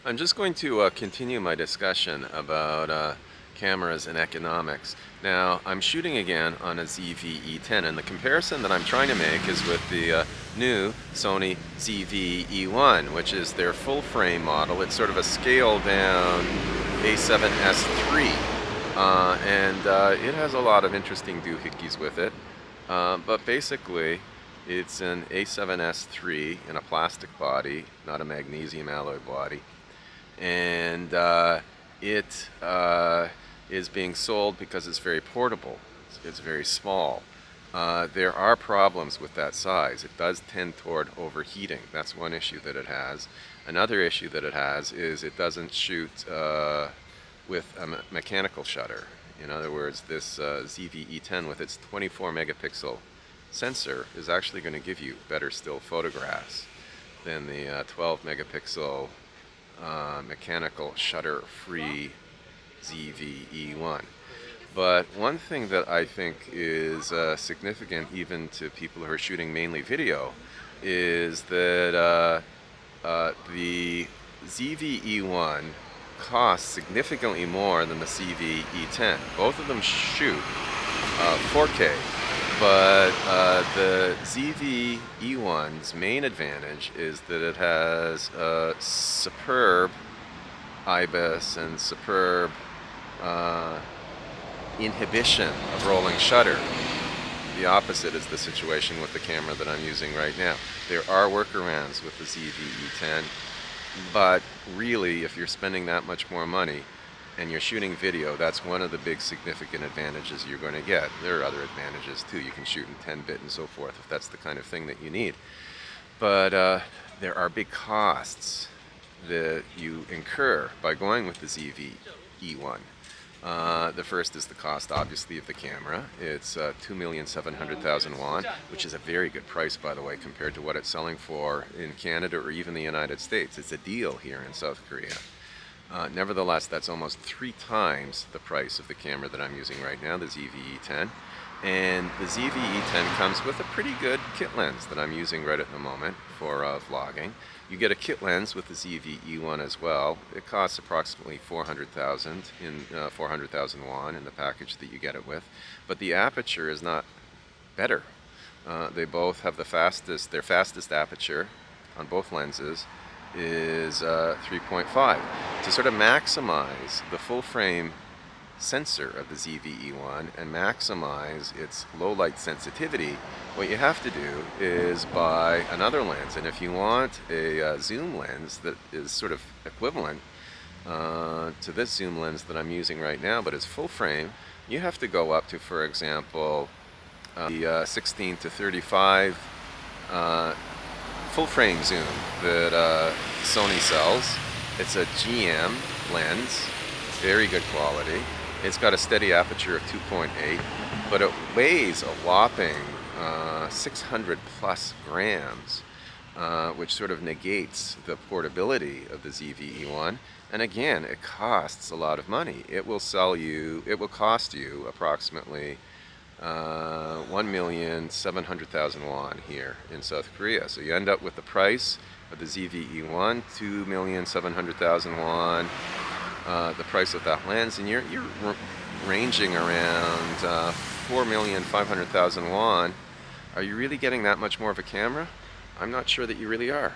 I'm just going to continue my discussion about cameras and economics. Now, I'm shooting again on a ZV-E10, and the comparison that I'm trying to make is with the new Sony ZV-E1, which is their full-frame model. It's sort of a scaled-down A7S III, and it has a lot of interesting doohickeys with it. But basically, it's an A7S III in a plastic body, not a magnesium alloy body, and it is being sold because it's very portable. It's very small. There are problems with that size. It does tend toward overheating. That's one issue that it has. Another issue that it has is it doesn't shoot with a mechanical shutter. In other words, this ZV-E10 with its 24 megapixel sensor is actually going to give you better still photographs than the 12 megapixel mechanical shutter-free ZV-E1. But one thing that I think is significant even to people who are shooting mainly video is that the ZV-E1 costs significantly more than the ZV-E10. Both of them shoot 4K, but the ZV-E1's main advantage is that it has superb IBIS and superb inhibition of rolling shutter. The opposite is the situation with the camera that I'm using right now. There are workarounds with the ZV-E10, but really, if you're spending that much more money and you're shooting video, that's one of the big significant advantages you're going to get. There are other advantages too. You can shoot in 10-bit and so forth if that's the kind of thing that you need. But there are big costs that you incur by going with the ZV-E1. The first is the cost, obviously, of the camera. It's 2,700,000 won, which is a very good price, by the way, compared to what it's selling for in Canada or even the United States. It's a deal here in South Korea. Nevertheless, that's almost 3 times the price of the camera that I'm using right now, the ZV-E10. And the ZV-E10 comes with a pretty good kit lens that I'm using right at the moment for vlogging. You get a kit lens with the ZV-E1 as well. It costs approximately 400,000 won in the package that you get it with. But the aperture is not better. They both have their fastest aperture on both lenses is 3.5. To sort of maximize the full frame sensor of the ZV-E1 and maximize its low light sensitivity, what you have to do is buy another lens. And if you want a zoom lens that is sort of equivalent to this zoom lens that I'm using right now, but is full frame, you have to go up to, for example, the 16 to 35 full frame zoom that Sony sells. It's a GM lens, very good quality. It's got a steady aperture of 2.8, but it weighs a whopping 600 plus grams, which sort of negates the portability of the ZV-E1. And again, it costs a lot of money. It will cost you approximately 1,700,000 won here in South Korea. So you end up with the price of the ZV-E1, 2,700,000 won, the price of that lens, and you're ranging around 4,500,000 won. Are you really getting that much more of a camera? I'm not sure that you really are.